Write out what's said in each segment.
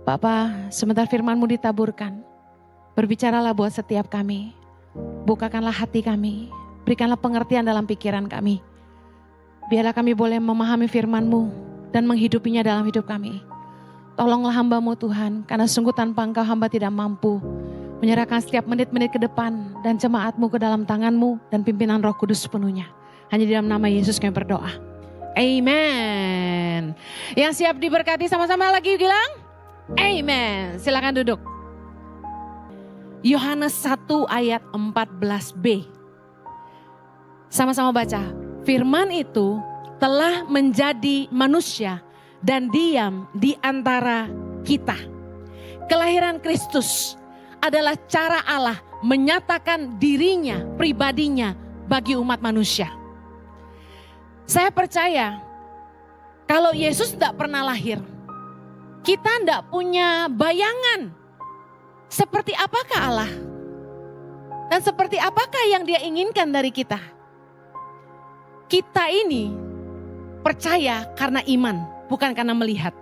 Bapa, sebentar firman-Mu ditaburkan. Berbicaralah buat setiap kami. Bukakanlah hati kami. Berikanlah pengertian dalam pikiran kami. Biarlah kami boleh memahami firman-Mu dan menghidupinya dalam hidup kami. Tolonglah hamba-Mu Tuhan, karena sungguh tanpa Engkau hamba tidak mampu. Menyerahkan setiap menit-menit ke depan dan jemaat-Mu ke dalam tangan-Mu dan pimpinan Roh Kudus sepenuhnya. Hanya di dalam nama Yesus kami berdoa. Amen. Yang siap diberkati sama-sama lagi bilang amen. Silakan duduk. Yohanes 1 ayat 14b. Sama-sama baca. Firman itu telah menjadi manusia dan diam di antara kita. Kelahiran Kristus adalah cara Allah menyatakan dirinya, pribadinya bagi umat manusia. Saya percaya kalau Yesus tidak pernah lahir, kita tidak punya bayangan seperti apakah Allah dan seperti apakah yang Dia inginkan dari kita. Kita ini percaya karena iman, bukan karena melihat.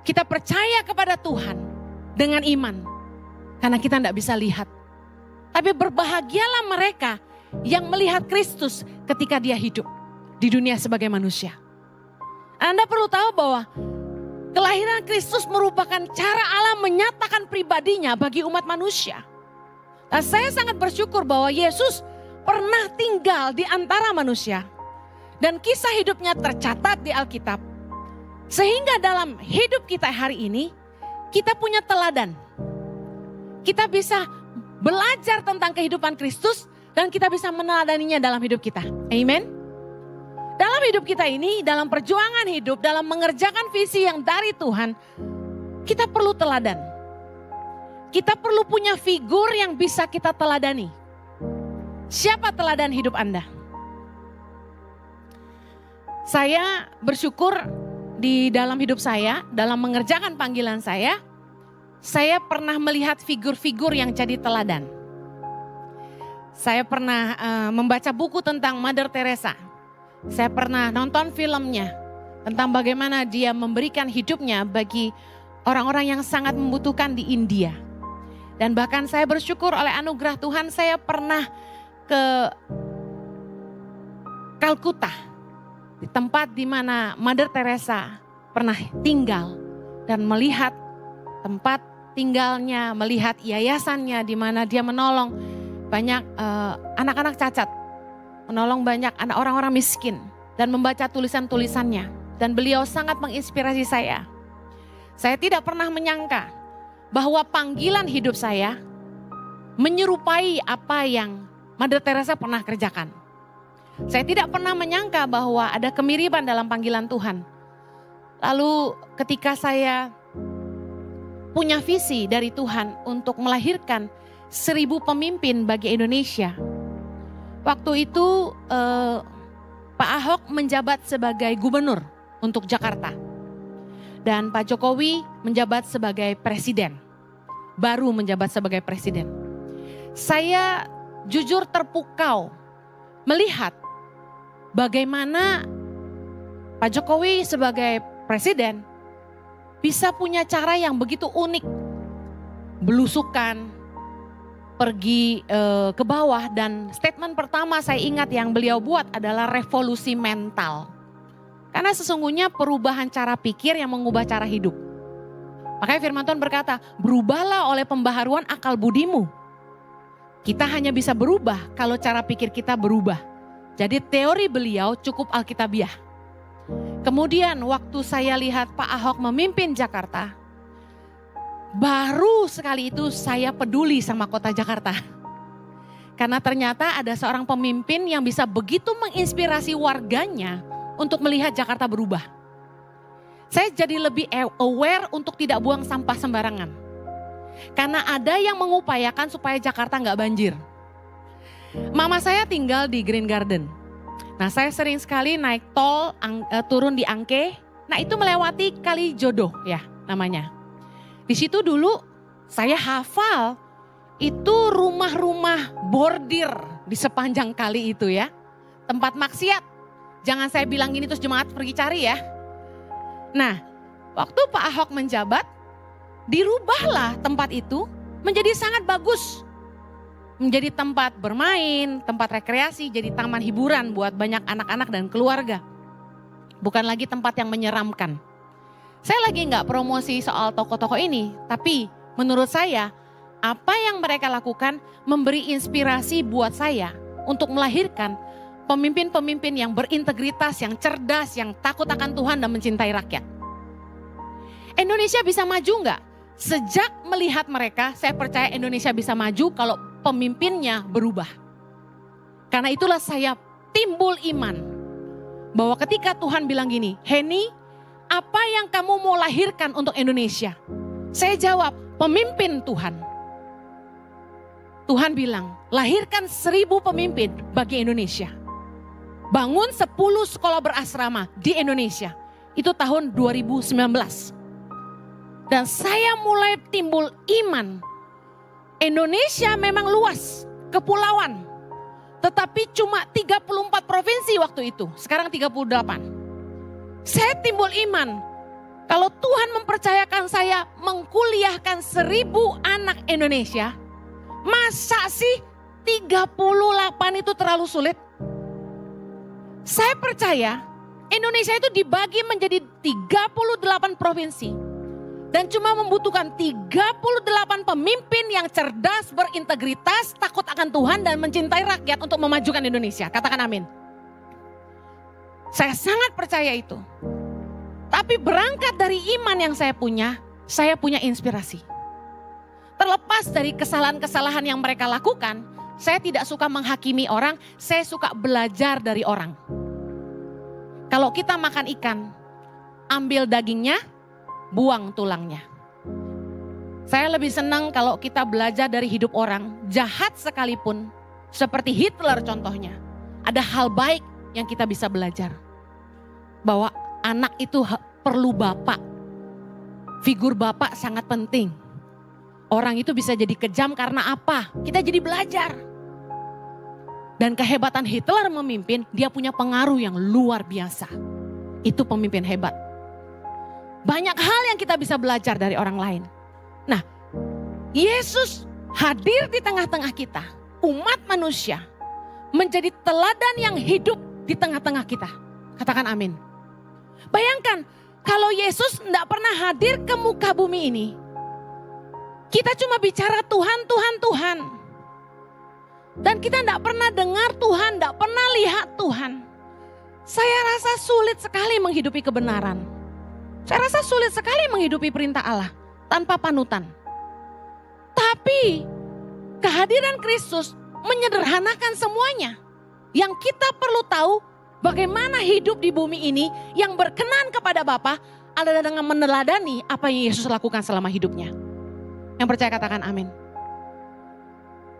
Kita percaya kepada Tuhan dengan iman, karena kita tidak bisa lihat. Tapi berbahagialah mereka yang melihat Kristus ketika Dia hidup di dunia sebagai manusia. Anda perlu tahu bahwa kelahiran Kristus merupakan cara Allah menyatakan pribadinya bagi umat manusia. Nah, saya sangat bersyukur bahwa Yesus pernah tinggal di antara manusia. Dan kisah hidupnya tercatat di Alkitab. Sehingga dalam hidup kita hari ini, kita punya teladan. Kita bisa belajar tentang kehidupan Kristus dan kita bisa meneladaninya dalam hidup kita. Amen. Dalam hidup kita ini, dalam perjuangan hidup, dalam mengerjakan visi yang dari Tuhan, kita perlu teladan. Kita perlu punya figur yang bisa kita teladani. Siapa teladan hidup Anda? Saya bersyukur di dalam hidup saya, dalam mengerjakan panggilan saya pernah melihat figur-figur yang jadi teladan. Saya pernah membaca buku tentang Mother Teresa. Saya pernah nonton filmnya tentang bagaimana dia memberikan hidupnya bagi orang-orang yang sangat membutuhkan di India. Dan bahkan saya bersyukur oleh anugerah Tuhan saya pernah ke Kalkuta, di tempat di mana Mother Teresa pernah tinggal dan melihat tempat tinggalnya, melihat yayasannya di mana dia menolong banyak anak-anak cacat. Menolong banyak anak orang-orang miskin dan membaca tulisan-tulisannya. Dan beliau sangat menginspirasi saya. Saya tidak pernah menyangka bahwa panggilan hidup saya menyerupai apa yang Mother Teresa pernah kerjakan. Saya tidak pernah menyangka bahwa ada kemiripan dalam panggilan Tuhan. Lalu ketika saya punya visi dari Tuhan untuk melahirkan 1000 pemimpin bagi Indonesia. Waktu itu Pak Ahok menjabat sebagai gubernur untuk Jakarta. Dan Pak Jokowi menjabat sebagai presiden. Baru menjabat sebagai presiden. Saya jujur terpukau melihat bagaimana Pak Jokowi sebagai presiden bisa punya cara yang begitu unik. Belusukan, pergi ke bawah, dan statement pertama saya ingat yang beliau buat adalah revolusi mental. Karena sesungguhnya perubahan cara pikir yang mengubah cara hidup. Makanya firman Tuhan berkata, berubahlah oleh pembaharuan akal budimu. Kita hanya bisa berubah kalau cara pikir kita berubah. Jadi teori beliau cukup alkitabiah. Kemudian waktu saya lihat Pak Ahok memimpin Jakarta, baru sekali itu saya peduli sama kota Jakarta. Karena ternyata ada seorang pemimpin yang bisa begitu menginspirasi warganya untuk melihat Jakarta berubah. Saya jadi lebih aware untuk tidak buang sampah sembarangan. Karena ada yang mengupayakan supaya Jakarta nggak banjir. Mama saya tinggal di Green Garden. Nah, saya sering sekali naik tol, turun di Angke. Nah, itu melewati Kali Jodoh ya namanya. Di situ dulu saya hafal itu rumah-rumah bordir di sepanjang kali itu ya. Tempat maksiat. Jangan saya bilang gini terus jemaat pergi cari ya. Nah, waktu Pak Ahok menjabat, dirubahlah tempat itu menjadi sangat bagus. Menjadi tempat bermain, tempat rekreasi, jadi taman hiburan buat banyak anak-anak dan keluarga. Bukan lagi tempat yang menyeramkan. Saya lagi nggak promosi soal tokoh-tokoh ini, tapi menurut saya apa yang mereka lakukan memberi inspirasi buat saya untuk melahirkan pemimpin-pemimpin yang berintegritas, yang cerdas, yang takut akan Tuhan dan mencintai rakyat. Indonesia bisa maju nggak? Sejak melihat mereka, saya percaya Indonesia bisa maju kalau pemimpinnya berubah. Karena itulah saya timbul iman. Bahwa ketika Tuhan bilang gini, Heni, apa yang kamu mau lahirkan untuk Indonesia? Saya jawab, pemimpin Tuhan. Tuhan bilang, lahirkan 1000 pemimpin bagi Indonesia. Bangun 10 sekolah berasrama di Indonesia. Itu tahun 2019. Dan saya mulai timbul iman. Indonesia memang luas, kepulauan. Tetapi cuma 34 provinsi waktu itu, sekarang 38. Saya timbul iman. Kalau Tuhan mempercayakan saya mengkuliahkan 1000 anak Indonesia, masa sih 38 itu terlalu sulit? Saya percaya Indonesia itu dibagi menjadi 38 provinsi. Dan cuma membutuhkan 38 pemimpin yang cerdas, berintegritas, takut akan Tuhan dan mencintai rakyat untuk memajukan Indonesia. Katakan amin. Saya sangat percaya itu. Tapi berangkat dari iman yang saya punya inspirasi. Terlepas dari kesalahan-kesalahan yang mereka lakukan, saya tidak suka menghakimi orang, saya suka belajar dari orang. Kalau kita makan ikan, ambil dagingnya, buang tulangnya. Saya lebih senang kalau kita belajar dari hidup orang, jahat sekalipun, seperti Hitler contohnya. Ada hal baik yang kita bisa belajar. Bahwa anak itu perlu bapak. Figur bapak sangat penting. Orang itu bisa jadi kejam karena apa? Kita jadi belajar. Dan kehebatan Hitler memimpin, dia punya pengaruh yang luar biasa. Itu pemimpin hebat. Banyak hal yang kita bisa belajar dari orang lain. Nah, Yesus hadir di tengah-tengah kita, umat manusia, menjadi teladan yang hidup di tengah-tengah kita. Katakan amin. Bayangkan, kalau Yesus tidak pernah hadir ke muka bumi ini, kita cuma bicara Tuhan, Tuhan, Tuhan. Dan kita tidak pernah dengar Tuhan, tidak pernah lihat Tuhan. Saya rasa sulit sekali menghidupi kebenaran. Saya rasa sulit sekali menghidupi perintah Allah tanpa panutan. Tapi kehadiran Kristus menyederhanakan semuanya. Yang kita perlu tahu bagaimana hidup di bumi ini yang berkenan kepada Bapa adalah dengan meneladani apa yang Yesus lakukan selama hidupnya. Yang percaya katakan amin.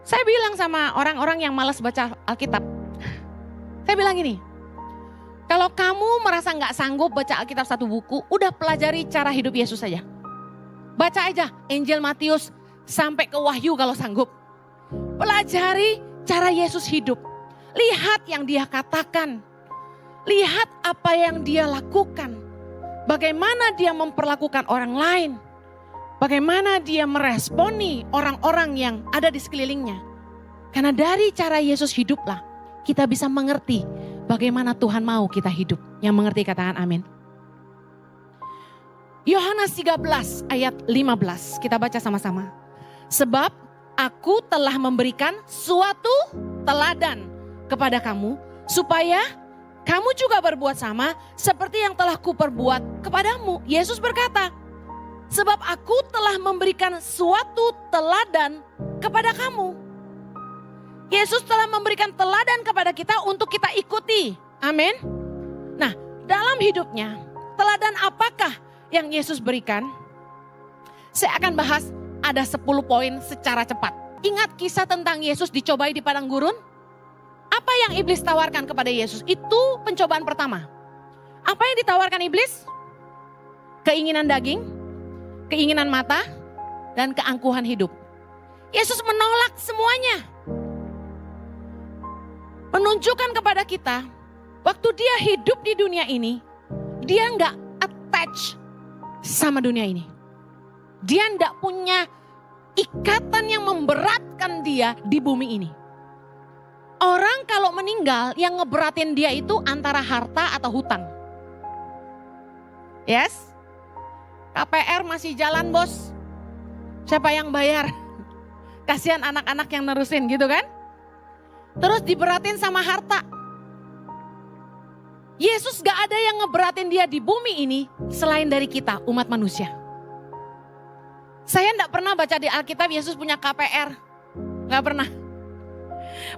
Saya bilang sama orang-orang yang malas baca Alkitab. Saya bilang gini. Kalau kamu merasa gak sanggup baca Alkitab satu buku, udah pelajari cara hidup Yesus saja. Baca aja Injil Matius sampai ke Wahyu kalau sanggup. Pelajari cara Yesus hidup. Lihat yang dia katakan. Lihat apa yang dia lakukan. Bagaimana dia memperlakukan orang lain. Bagaimana dia meresponi orang-orang yang ada di sekelilingnya. Karena dari cara Yesus hiduplah kita bisa mengerti bagaimana Tuhan mau kita hidup. Yang mengerti katakan amin. Yohanes 13 ayat 15. Kita baca sama-sama. Sebab aku telah memberikan suatu teladan kepada kamu. Supaya kamu juga berbuat sama seperti yang telah kuperbuat kepadamu. Yesus berkata, sebab aku telah memberikan suatu teladan kepada kamu. Yesus telah memberikan teladan kepada kita untuk kita ikuti. Amin. Nah, dalam hidupnya, teladan apakah yang Yesus berikan? Saya akan bahas ada 10 poin secara cepat. Ingat kisah tentang Yesus dicobai di padang gurun? Apa yang iblis tawarkan kepada Yesus? Itu pencobaan pertama. Apa yang ditawarkan iblis? Keinginan daging, keinginan mata, dan keangkuhan hidup. Yesus menolak semuanya. Menunjukkan kepada kita, waktu dia hidup di dunia ini, dia nggak attach sama dunia ini. Dia tidak punya ikatan yang memberatkan dia di bumi ini. Orang kalau meninggal yang ngeberatin dia itu antara harta atau hutang. Yes? KPR masih jalan bos. Siapa yang bayar? Kasihan anak-anak yang nerusin gitu kan. Terus diberatin sama harta. Yesus gak ada yang ngeberatin dia di bumi ini selain dari kita umat manusia. Saya gak pernah baca di Alkitab Yesus punya KPR. Gak pernah.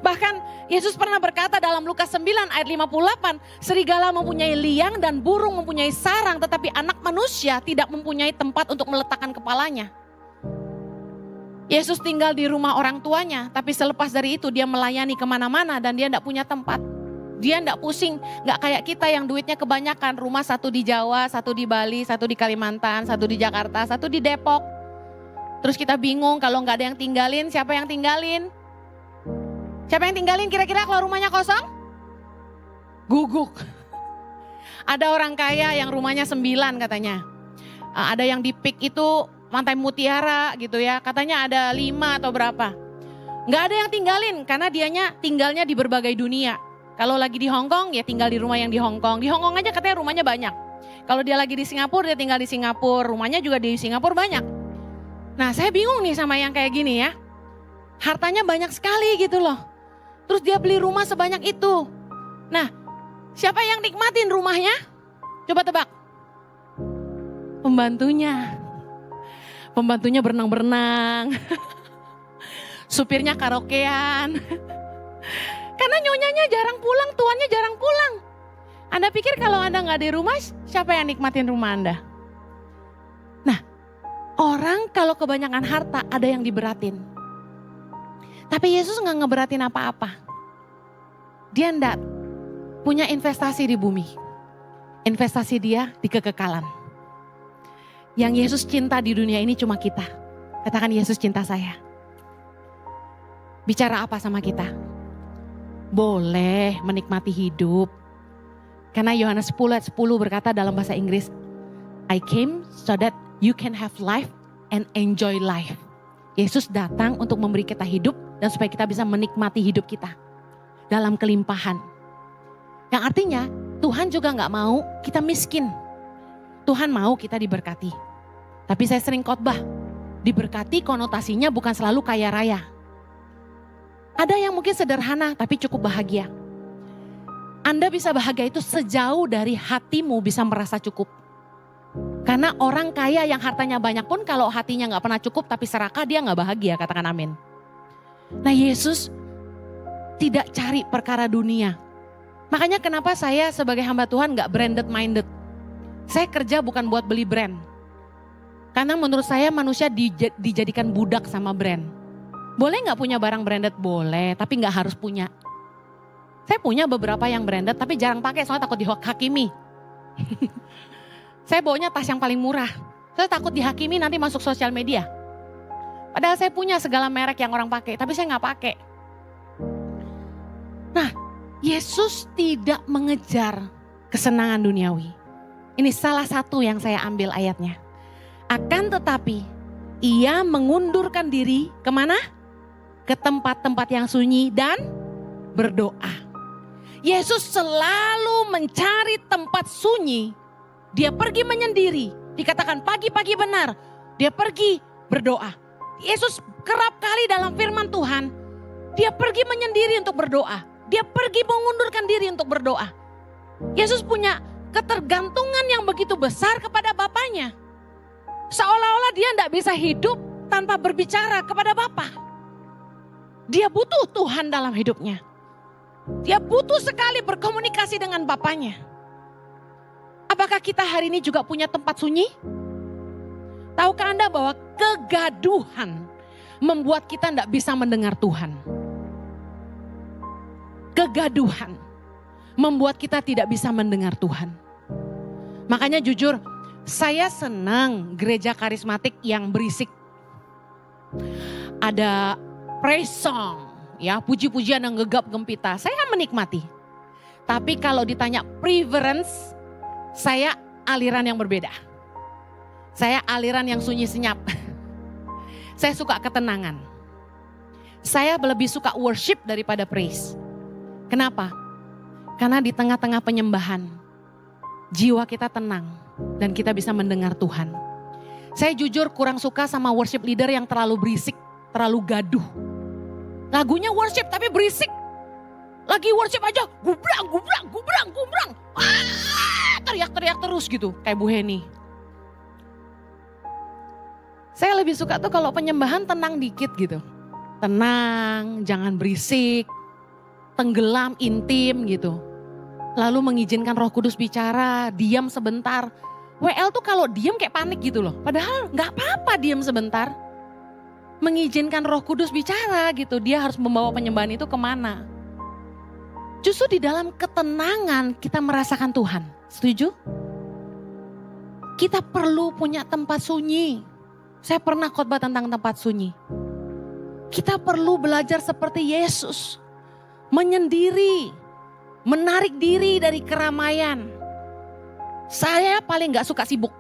Bahkan Yesus pernah berkata dalam Lukas 9 ayat 58, serigala mempunyai liang dan burung mempunyai sarang, tetapi anak manusia tidak mempunyai tempat untuk meletakkan kepalanya. Yesus tinggal di rumah orang tuanya, tapi selepas dari itu dia melayani kemana-mana dan dia tidak punya tempat. Dia tidak pusing, gak kayak kita yang duitnya kebanyakan, rumah satu di Jawa, satu di Bali, satu di Kalimantan, satu di Jakarta, satu di Depok. Terus kita bingung kalau gak ada yang tinggalin, siapa yang tinggalin? Siapa yang tinggalin kira-kira kalau rumahnya kosong? Guguk. Ada orang kaya yang rumahnya 9 katanya. Ada yang di Pik itu Pantai Mutiara gitu ya. Katanya ada 5 atau berapa. Gak ada yang tinggalin karena dianya tinggalnya di berbagai dunia. Kalau lagi di Hong Kong ya tinggal di rumah yang di Hong Kong. Di Hong Kong aja katanya rumahnya banyak. Kalau dia lagi di Singapura dia tinggal di Singapura. Rumahnya juga di Singapura banyak. Nah saya bingung nih sama yang kayak gini ya. Hartanya banyak sekali gitu loh. Terus dia beli rumah sebanyak itu. Nah, siapa yang nikmatin rumahnya? Coba tebak. Pembantunya. Pembantunya berenang-berenang. Supirnya karaokean. Karena nyonyanya jarang pulang, tuannya jarang pulang. Anda pikir kalau Anda nggak di rumah, siapa yang nikmatin rumah Anda? Nah, orang kalau kebanyakan harta ada yang diberatin. Tapi Yesus nggak ngeberatin apa-apa. Dia enggak punya investasi di bumi. Investasi dia di kekekalan. Yang Yesus cinta di dunia ini cuma kita. Katakan Yesus cinta saya. Bicara apa sama kita? Boleh menikmati hidup. Karena Yohanes 10 ayat 10 berkata dalam bahasa Inggris, I came so that you can have life and enjoy life. Yesus datang untuk memberi kita hidup dan supaya kita bisa menikmati hidup kita dalam kelimpahan. Yang artinya Tuhan juga gak mau kita miskin. Tuhan mau kita diberkati. Tapi saya sering khotbah, diberkati konotasinya bukan selalu kaya raya. Ada yang mungkin sederhana tapi cukup bahagia. Anda bisa bahagia itu sejauh dari hatimu bisa merasa cukup. Karena orang kaya yang hartanya banyak pun kalau hatinya gak pernah cukup tapi serakah dia gak bahagia, katakan amin. Nah Yesus tidak cari perkara dunia. Makanya kenapa saya sebagai hamba Tuhan gak branded minded. Saya kerja bukan buat beli brand. Karena menurut saya manusia dijadikan budak sama brand. Boleh gak punya barang branded? Boleh, tapi gak harus punya. Saya punya beberapa yang branded tapi jarang pakai soalnya takut dihakimi. Saya bawanya tas yang paling murah. Saya takut dihakimi nanti masuk sosial media. Padahal saya punya segala merek yang orang pakai, tapi saya nggak pakai. Nah, Yesus tidak mengejar kesenangan duniawi. Ini salah satu yang saya ambil ayatnya. Akan tetapi, ia mengundurkan diri kemana? Ke tempat-tempat yang sunyi dan berdoa. Yesus selalu mencari tempat sunyi. Dia pergi menyendiri, dikatakan pagi-pagi benar, dia pergi berdoa. Yesus kerap kali dalam firman Tuhan, dia pergi menyendiri untuk berdoa. Dia pergi mengundurkan diri untuk berdoa. Yesus punya ketergantungan yang begitu besar kepada Bapanya. Seolah-olah dia tidak bisa hidup tanpa berbicara kepada Bapa. Dia butuh Tuhan dalam hidupnya. Dia butuh sekali berkomunikasi dengan Bapanya. Apakah kita hari ini juga punya tempat sunyi? Tahukah Anda bahwa kegaduhan membuat kita tidak bisa mendengar Tuhan? Kegaduhan membuat kita tidak bisa mendengar Tuhan. Makanya jujur, saya senang gereja karismatik yang berisik. Ada praise song, ya puji-pujian yang gegap gempita. Saya menikmati. Tapi kalau ditanya preference, saya aliran yang berbeda. Saya aliran yang sunyi senyap. Saya suka ketenangan. Saya lebih suka worship daripada praise. Kenapa? Karena di tengah-tengah penyembahan, jiwa kita tenang dan kita bisa mendengar Tuhan. Saya jujur kurang suka sama worship leader yang terlalu berisik, terlalu gaduh. Lagunya worship tapi berisik. Lagi worship aja gubrang. Teriak-teriak terus gitu kayak Bu Heni. Saya lebih suka tuh kalau penyembahan tenang dikit gitu. Tenang, jangan berisik, tenggelam, intim gitu. Lalu mengizinkan Roh Kudus bicara, diam sebentar. WL tuh kalau diam kayak panik gitu loh. Padahal gak apa-apa diam sebentar. Mengizinkan Roh Kudus bicara gitu, dia harus membawa penyembahan itu kemana. Justru di dalam ketenangan kita merasakan Tuhan. Setuju? Kita perlu punya tempat sunyi. Saya pernah khotbah tentang tempat sunyi. Kita perlu belajar seperti Yesus. Menyendiri. Menarik diri dari keramaian. Saya paling gak suka sibuk.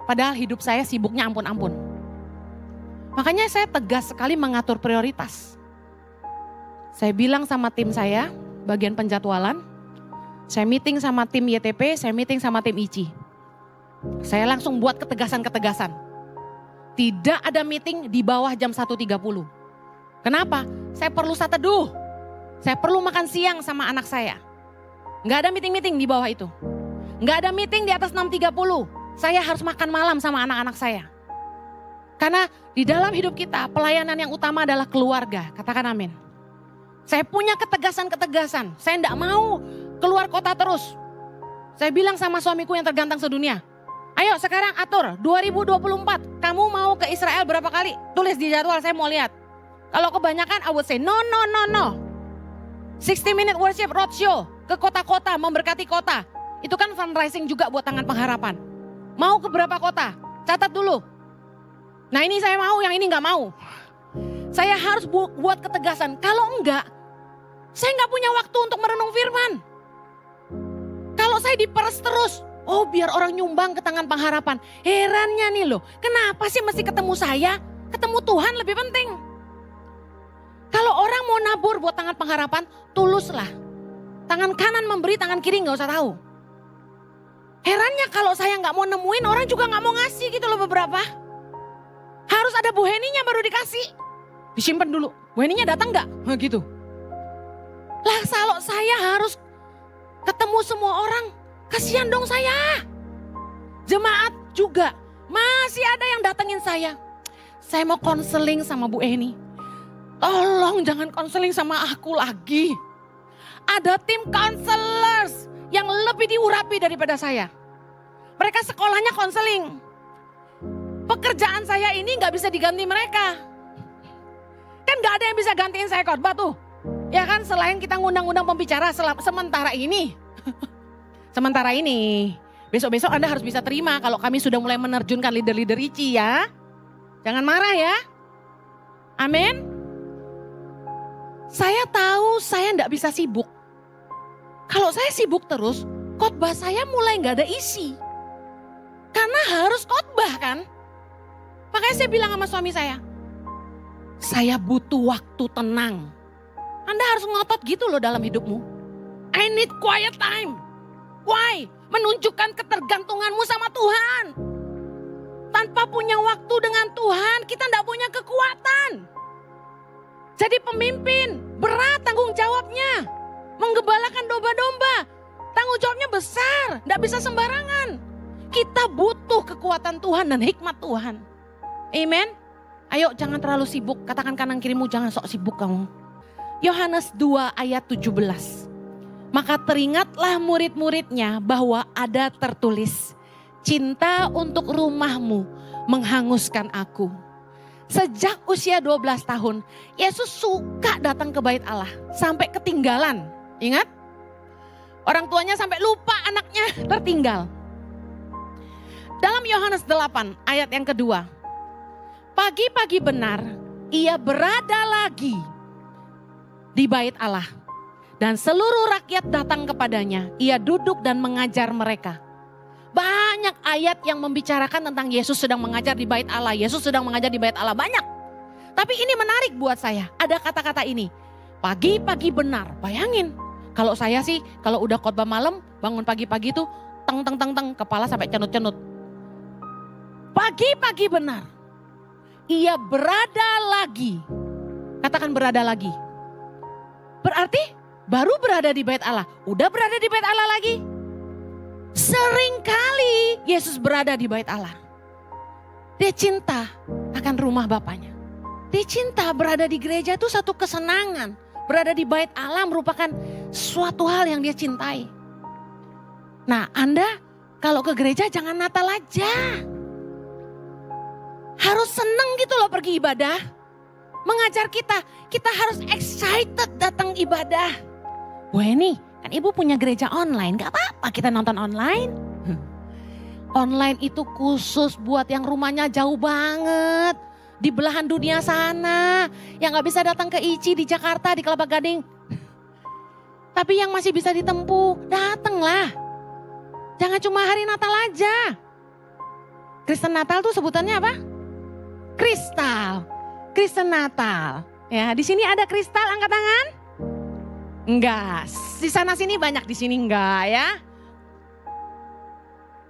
Padahal hidup saya sibuknya ampun-ampun. Makanya saya tegas sekali mengatur prioritas. Saya bilang sama tim saya, bagian penjadwalan. Saya meeting sama tim YTP, saya meeting sama tim ICI. Saya langsung buat ketegasan-ketegasan. Tidak ada meeting di bawah jam 1.30. Kenapa? Saya perlu saat teduh. Saya perlu makan siang sama anak saya. Nggak ada meeting-meeting di bawah itu. Nggak ada meeting di atas 6.30. Saya harus makan malam sama anak-anak saya. Karena di dalam hidup kita pelayanan yang utama adalah keluarga. Katakan amin. Saya punya ketegasan-ketegasan. Saya enggak mau keluar kota terus. Saya bilang sama suamiku yang tergantang sedunia. Ayo sekarang atur 2024. Kamu mau ke Israel berapa kali? Tulis di jadwal, saya mau lihat. Kalau kebanyakan I would say no. 60-minute worship roadshow ke kota-kota, memberkati kota. Itu kan fundraising juga buat Tangan Pengharapan. Mau ke berapa kota? Catat dulu. Nah ini saya mau, yang ini gak mau. Saya harus buat ketegasan. Kalau enggak, saya gak punya waktu untuk merenung firman. Kalau saya diperes terus, oh biar orang nyumbang ke Tangan Pengharapan. Herannya nih loh, kenapa sih mesti ketemu saya? Ketemu Tuhan lebih penting. Kalau orang mau nabur buat Tangan Pengharapan, tuluslah. Tangan kanan memberi, tangan kiri gak usah tahu. Herannya kalau saya gak mau nemuin, orang juga gak mau ngasih gitu loh beberapa. Harus ada Bu Heninya baru dikasih. Disimpan dulu, Bu Heninya datang gak? Gitu. Lah kalau saya harus ketemu semua orang, kasihan dong saya. Jemaat juga, masih ada yang datengin saya. Saya mau konseling sama Bu Heni. Tolong jangan konseling sama aku lagi. Ada tim counselors yang lebih diurapi daripada saya. Mereka sekolahnya konseling. Pekerjaan saya ini gak bisa diganti mereka. Kan gak ada yang bisa gantiin saya khotbah tuh. Ya kan selain kita ngundang-undang pembicara sementara ini. Sementara ini. Besok-besok Anda harus bisa terima kalau kami sudah mulai menerjunkan leader-leader ICI ya. Jangan marah ya. Amin. Saya tahu saya gak bisa sibuk. Kalau saya sibuk terus, khotbah saya mulai gak ada isi. Karena harus khotbah kan. Makanya saya bilang sama suami saya butuh waktu tenang. Anda harus ngotot gitu loh dalam hidupmu. I need quiet time. Why? Menunjukkan ketergantunganmu sama Tuhan. Tanpa punya waktu dengan Tuhan, kita gak punya kekuatan. Jadi pemimpin, berat tanggung jawabnya. Menggembalakan domba-domba, tanggung jawabnya besar, gak bisa sembarangan. Kita butuh kekuatan Tuhan dan hikmat Tuhan. Amen. Ayo jangan terlalu sibuk, katakan kanan kirimu jangan sok sibuk kamu. Yohanes 2 ayat 17. Maka teringatlah murid-muridnya bahwa ada tertulis, cinta untuk rumahmu menghanguskan aku. Sejak usia 12 tahun, Yesus suka datang ke bait Allah sampai ketinggalan. Ingat? Orang tuanya sampai lupa anaknya tertinggal. Dalam Yohanes 8 ayat yang kedua. Pagi-pagi benar, ia berada lagi di bait Allah. Dan seluruh rakyat datang kepadanya, ia duduk dan mengajar mereka. Banyak banyak ayat yang membicarakan tentang Yesus sedang mengajar di bait Allah. Yesus sedang mengajar di bait Allah, banyak. Tapi ini menarik buat saya. Ada kata-kata ini. Pagi-pagi benar. Bayangin. Kalau saya sih, kalau udah khotbah malam, bangun pagi-pagi tuh teng teng teng teng, kepala sampai cenut-cenut. Pagi-pagi benar. Ia berada lagi. Katakan berada lagi. Berarti baru berada di bait Allah. Udah berada di bait Allah lagi. Seringkali Yesus berada di bait Allah. Dia cinta akan rumah Bapaknya. Dia cinta berada di gereja itu satu kesenangan. Berada di bait Allah merupakan suatu hal yang dia cintai. Nah, Anda kalau ke gereja jangan Natal aja. Harus seneng gitu loh pergi ibadah. Mengajar kita harus excited datang ibadah. Wah ini, kan ibu punya gereja online, gak apa-apa kita nonton online. Online itu khusus buat yang rumahnya jauh banget. Di belahan dunia sana, yang gak bisa datang ke ICI di Jakarta, di Kelapa Gading. Tapi yang masih bisa ditempuh, datanglah. Jangan cuma hari Natal aja. Kristen Natal tuh sebutannya apa? Kristal. Kristen Natal. Ya, di sini ada kristal, angkat tangan. Enggak, di sana sini banyak, di sini enggak ya.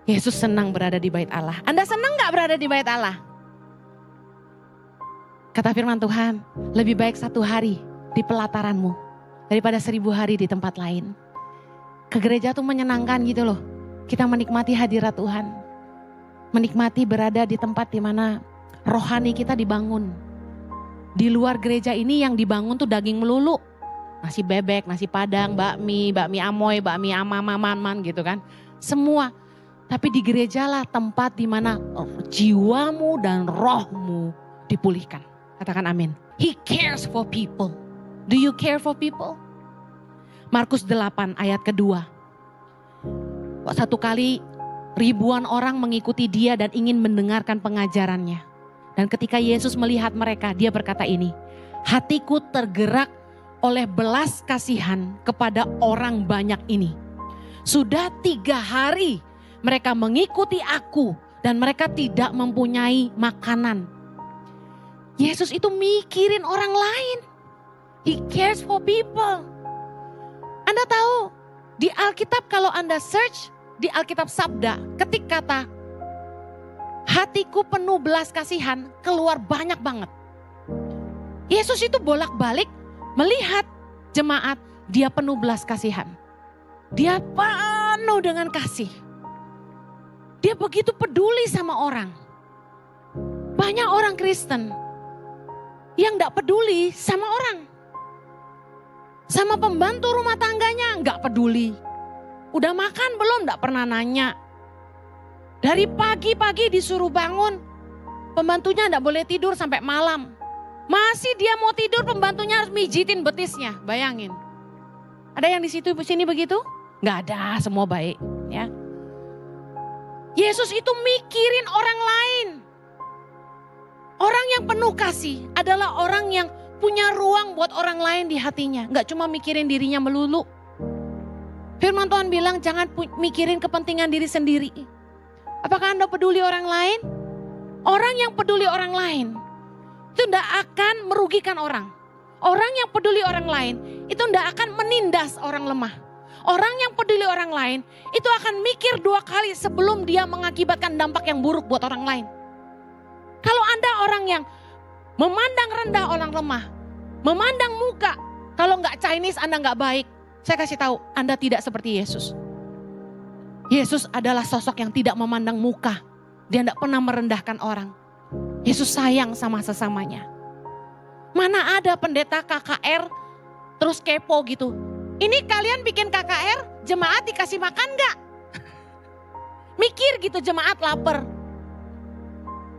Yesus senang berada di bait Allah. Anda senang gak berada di bait Allah? Kata firman Tuhan, lebih baik 1 hari di pelataranmu daripada 1000 hari di tempat lain. Ke gereja tuh menyenangkan gitu loh. Kita menikmati hadirat Tuhan. Menikmati berada di tempat di mana rohani kita dibangun. Di luar gereja ini yang dibangun tuh daging melulu. Nasi bebek, nasi padang, bakmi amoy, bakmi amaman gitu kan. Semua. Tapi di gerejalah tempat di mana jiwamu dan rohmu dipulihkan. Katakan amin. He cares for people. Do you care for people? Markus 8 ayat kedua. Satu kali ribuan orang mengikuti dia dan ingin mendengarkan pengajarannya. Dan ketika Yesus melihat mereka, dia berkata ini. Hatiku tergerak oleh belas kasihan kepada orang banyak ini. Sudah 3 hari mereka mengikuti aku dan mereka tidak mempunyai makanan. Yesus itu mikirin orang lain. He cares for people. Anda tahu di Alkitab kalau Anda search di Alkitab Sabda, ketik kata hatiku penuh belas kasihan keluar banyak banget. Yesus itu bolak-balik melihat jemaat, dia penuh belas kasihan. Dia penuh dengan kasih. Dia begitu peduli sama orang. Banyak orang Kristen yang gak peduli sama orang. Sama pembantu rumah tangganya gak peduli. Udah makan belum? Gak pernah nanya. Dari pagi-pagi disuruh bangun, pembantunya gak boleh tidur sampai malam. Masih dia mau tidur, pembantunya harus mijitin betisnya. Bayangin. Ada yang di situ sini begitu? Gak ada, semua baik. Ya. Yesus itu mikirin orang lain. Orang yang penuh kasih adalah orang yang punya ruang buat orang lain di hatinya. Gak cuma mikirin dirinya melulu. Firman Tuhan bilang jangan mikirin kepentingan diri sendiri. Apakah Anda peduli orang lain? Orang yang peduli orang lain itu tidak akan merugikan orang. Orang yang peduli orang lain itu tidak akan menindas orang lemah. Orang yang peduli orang lain itu akan mikir 2 kali sebelum dia mengakibatkan dampak yang buruk buat orang lain. Kalau Anda orang yang memandang rendah orang lemah, memandang muka, kalau nggak Chinese Anda nggak baik, saya kasih tahu Anda tidak seperti Yesus. Yesus adalah sosok yang tidak memandang muka, dia tidak pernah merendahkan orang. Yesus sayang sama sesamanya. Mana ada pendeta KKR terus kepo gitu. Ini kalian bikin KKR, jemaat dikasih makan nggak? Mikir gitu jemaat lapar.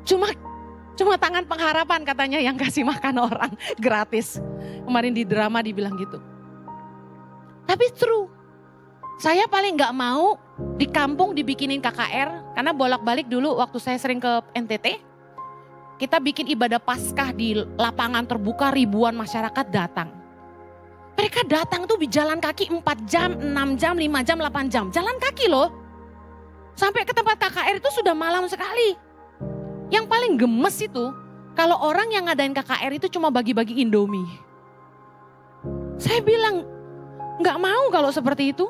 Cuma tangan pengharapan katanya yang kasih makan orang gratis. Kemarin di drama dibilang gitu. Tapi true. Saya paling gak mau di kampung dibikinin KKR. Karena bolak-balik dulu waktu saya sering ke NTT. Kita bikin ibadah Paskah di lapangan terbuka, ribuan masyarakat datang. Mereka datang tuh jalan kaki 4 jam, 6 jam, 5 jam, 8 jam. Jalan kaki loh. Sampai ke tempat KKR itu sudah malam sekali. Yang paling gemes itu, kalau orang yang ngadain KKR itu cuma bagi-bagi Indomie. Saya bilang, gak mau kalau seperti itu.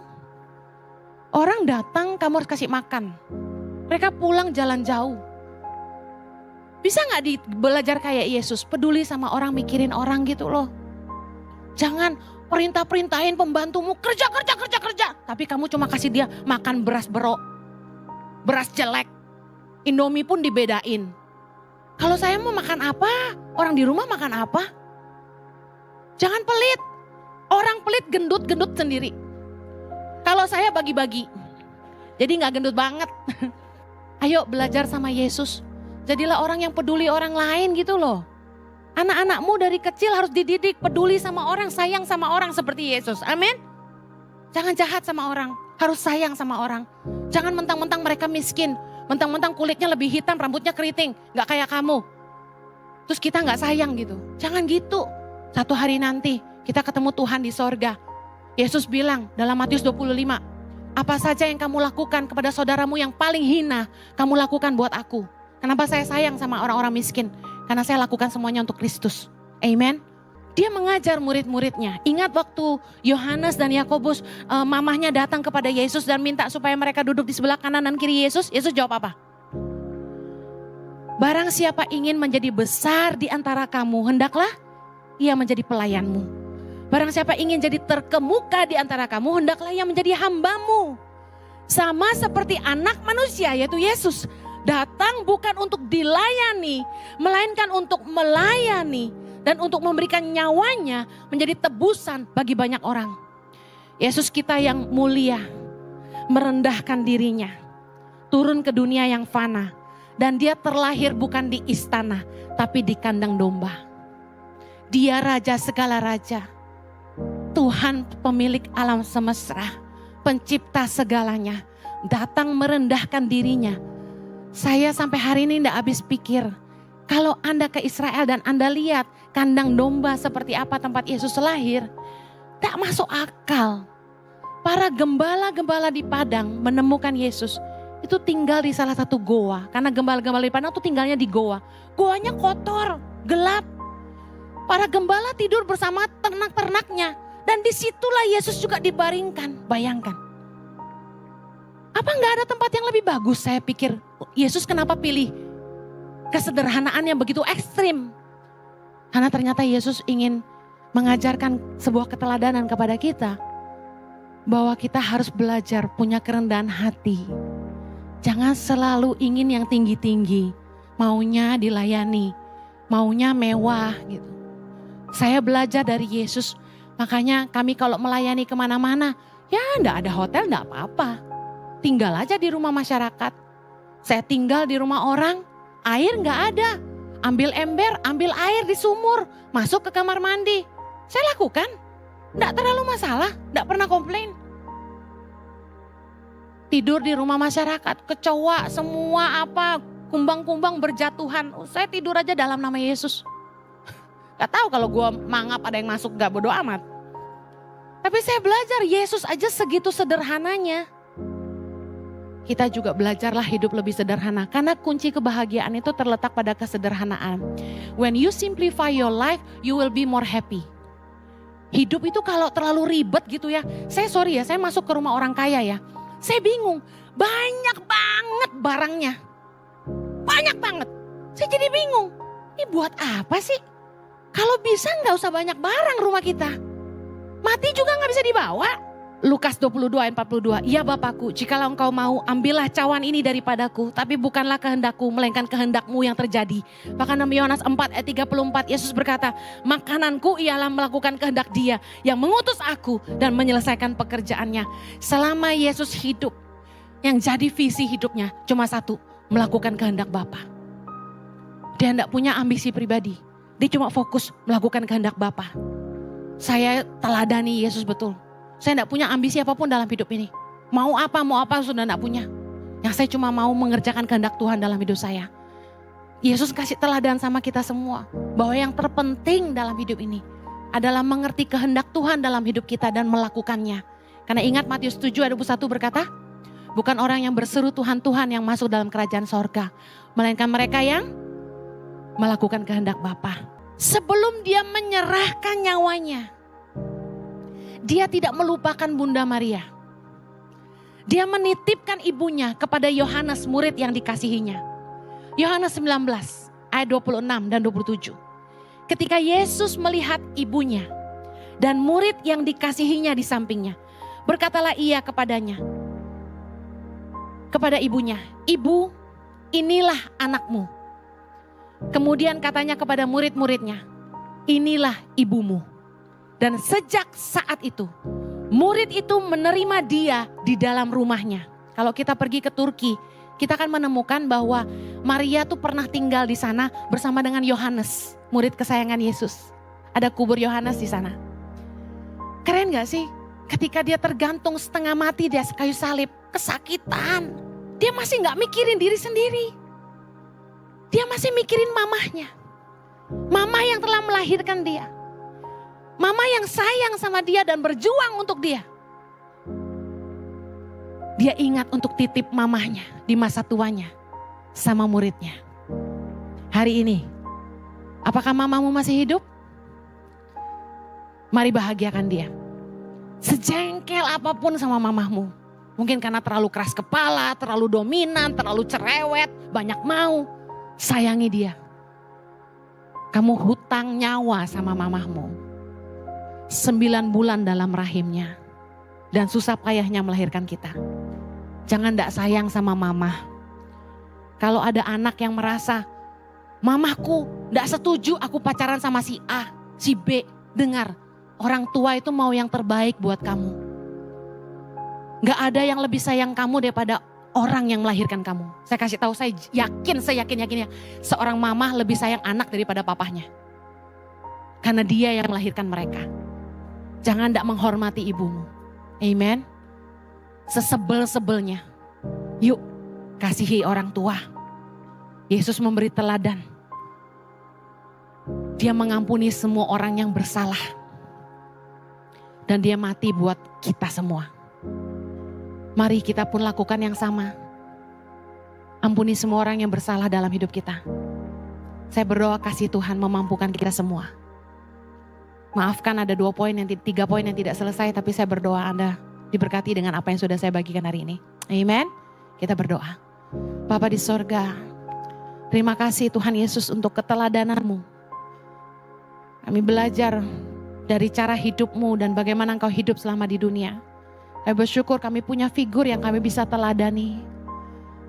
Orang datang, kamu harus kasih makan. Mereka pulang jalan jauh. Bisa gak belajar kayak Yesus, peduli sama orang, mikirin orang gitu loh. Jangan perintah-perintahin pembantumu, kerja. Tapi kamu cuma kasih dia makan beras berok, beras jelek. Indomie pun dibedain. Kalau saya mau makan apa, orang di rumah makan apa. Jangan pelit. Orang pelit gendut sendiri. Kalau saya bagi-bagi, jadi gak gendut banget. Ayo belajar sama Yesus. Jadilah orang yang peduli orang lain gitu loh. Anak-anakmu dari kecil harus dididik peduli sama orang, sayang sama orang seperti Yesus. Amin. Jangan jahat sama orang, harus sayang sama orang. Jangan mentang-mentang mereka miskin, mentang-mentang kulitnya lebih hitam, rambutnya keriting, gak kayak kamu. Terus kita gak sayang gitu. Jangan gitu. Satu hari nanti kita ketemu Tuhan di sorga. Yesus bilang dalam Matius 25, apa saja yang kamu lakukan kepada saudaramu yang paling hina, kamu lakukan buat aku. Kenapa saya sayang sama orang-orang miskin? Karena saya lakukan semuanya untuk Kristus. Amen. Dia mengajar murid-muridnya. Ingat waktu Yohanes dan Yakobus, mamahnya datang kepada Yesus dan minta supaya mereka duduk di sebelah kanan dan kiri Yesus. Yesus jawab apa? Barang siapa ingin menjadi besar di antara kamu, hendaklah ia menjadi pelayanmu. Barang siapa ingin jadi terkemuka di antara kamu, hendaklah ia menjadi hambamu. Sama seperti anak manusia, yaitu Yesus, datang bukan untuk dilayani, melainkan untuk melayani dan untuk memberikan nyawanya menjadi tebusan bagi banyak orang. Yesus kita yang mulia, merendahkan dirinya, turun ke dunia yang fana, dan dia terlahir bukan di istana, tapi di kandang domba. Dia raja segala raja, Tuhan pemilik alam semesta, pencipta segalanya, datang merendahkan dirinya. Saya sampai hari ini tidak habis pikir, kalau Anda ke Israel dan Anda lihat kandang domba seperti apa tempat Yesus lahir, tak masuk akal. Para gembala-gembala di padang menemukan Yesus, itu tinggal di salah satu goa. Karena gembala-gembala di padang itu tinggalnya di goa. Goanya kotor, gelap. Para gembala tidur bersama ternak-ternaknya. Dan disitulah Yesus juga dibaringkan. Bayangkan. Apa gak ada tempat yang lebih bagus? Saya pikir Yesus kenapa pilih kesederhanaan yang begitu ekstrim? Karena ternyata Yesus ingin mengajarkan sebuah keteladanan kepada kita. Bahwa kita harus belajar punya kerendahan hati. Jangan selalu ingin yang tinggi-tinggi. Maunya dilayani. Maunya mewah gitu. Saya belajar dari Yesus. Makanya kami kalau melayani kemana-mana. Ya enggak ada hotel enggak apa-apa. Tinggal aja di rumah masyarakat. Saya tinggal di rumah orang. Air enggak ada. Ambil ember, ambil air di sumur. Masuk ke kamar mandi. Saya lakukan. Enggak terlalu masalah. Enggak pernah komplain. Tidur di rumah masyarakat. Kecoa semua apa. Kumbang-kumbang berjatuhan. Saya tidur aja dalam nama Yesus. Gak tahu kalau gue mangap ada yang masuk gak bodo amat. Tapi saya belajar Yesus aja segitu sederhananya. Kita juga belajarlah hidup lebih sederhana. Karena kunci kebahagiaan itu terletak pada kesederhanaan. When you simplify your life, you will be more happy. Hidup itu kalau terlalu ribet gitu ya. Saya sorry ya, saya masuk ke rumah orang kaya ya. Saya bingung, banyak banget barangnya. Banyak banget. Saya jadi bingung, ini buat apa sih? Kalau bisa gak usah banyak barang rumah kita. Mati juga gak bisa dibawa. Lukas 22 ayat 42. Ya Bapakku, jikalau engkau mau ambillah cawan ini daripadaku. Tapi bukanlah kehendakku, melainkan kehendakmu yang terjadi. Bahkan dalam Yohanes 4 ayat 34 Yesus berkata, makananku ialah melakukan kehendak Dia yang mengutus aku dan menyelesaikan pekerjaannya. Selama Yesus hidup, yang jadi visi hidupnya cuma satu, melakukan kehendak Bapa. Dia tidak punya ambisi pribadi. Dia cuma fokus melakukan kehendak Bapa. Saya teladani Yesus betul. Saya tidak punya ambisi apapun dalam hidup ini. Mau apa sudah tidak punya. Yang saya cuma mau mengerjakan kehendak Tuhan dalam hidup saya. Yesus kasih teladan sama kita semua. Bahwa yang terpenting dalam hidup ini adalah mengerti kehendak Tuhan dalam hidup kita dan melakukannya. Karena ingat Matius 7 ayat 21 berkata, Bukan orang yang berseru Tuhan, Tuhan yang masuk dalam kerajaan sorga. Melainkan mereka yang melakukan kehendak Bapa. Sebelum dia menyerahkan nyawanya, dia tidak melupakan Bunda Maria. Dia menitipkan ibunya kepada Yohanes, murid yang dikasihinya. Yohanes 19 ayat 26 dan 27. Ketika Yesus melihat ibunya dan murid yang dikasihinya di sampingnya, berkatalah ia kepadanya, kepada ibunya, "Ibu, inilah anakmu." Kemudian katanya kepada murid-muridnya, "Inilah ibumu." Dan sejak saat itu, murid itu menerima dia di dalam rumahnya. Kalau kita pergi ke Turki, kita akan menemukan bahwa Maria tuh pernah tinggal di sana bersama dengan Yohanes, murid kesayangan Yesus. Ada kubur Yohanes di sana. Keren gak sih? Ketika dia tergantung setengah mati di kayu salib, kesakitan. Dia masih gak mikirin diri sendiri. Dia masih mikirin mamahnya. Mama yang telah melahirkan dia. Mama yang sayang sama dia dan berjuang untuk dia. Dia ingat untuk titip mamahnya di masa tuanya sama muridnya. Hari ini, apakah mamamu masih hidup? Mari bahagiakan dia. Sejengkel apapun sama mamahmu. Mungkin karena terlalu keras kepala, terlalu dominan, terlalu cerewet, banyak mau. Sayangi dia. Kamu hutang nyawa sama mamahmu. 9 bulan dalam rahimnya. Dan susah payahnya melahirkan kita. Jangan ndak sayang sama mama. Kalau ada anak yang merasa, "Mamahku ndak setuju aku pacaran sama si A, si B." Dengar, orang tua itu mau yang terbaik buat kamu. Gak ada yang lebih sayang kamu daripada orang yang melahirkan kamu. Saya kasih tahu, saya yakin-yakinnya seorang mama lebih sayang anak daripada papahnya. Karena dia yang melahirkan mereka. Jangan ndak menghormati ibumu. Amen. Sesebel-sebelnya. Yuk kasihi orang tua. Yesus memberi teladan. Dia mengampuni semua orang yang bersalah. Dan dia mati buat kita semua. Mari kita pun lakukan yang sama. Ampuni semua orang yang bersalah dalam hidup kita. Saya berdoa kasih Tuhan memampukan kita semua. Maafkan ada 3 poin yang tidak selesai, tapi saya berdoa Anda diberkati dengan apa yang sudah saya bagikan hari ini. Amen. Kita berdoa. Bapa di sorga, terima kasih Tuhan Yesus untuk keteladanan-Mu. Kami belajar dari cara hidup-Mu dan bagaimana Engkau hidup selama di dunia. Kami bersyukur kami punya figur yang kami bisa teladani.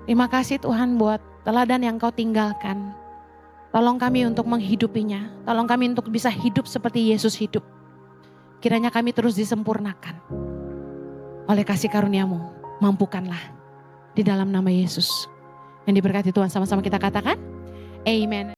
Terima kasih Tuhan buat teladan yang Kau tinggalkan. Tolong kami untuk menghidupinya. Tolong kami untuk bisa hidup seperti Yesus hidup. Kiranya kami terus disempurnakan. Oleh kasih karunia-Mu, mampukanlah. Di dalam nama Yesus. Yang diberkati Tuhan, sama-sama kita katakan. Amen.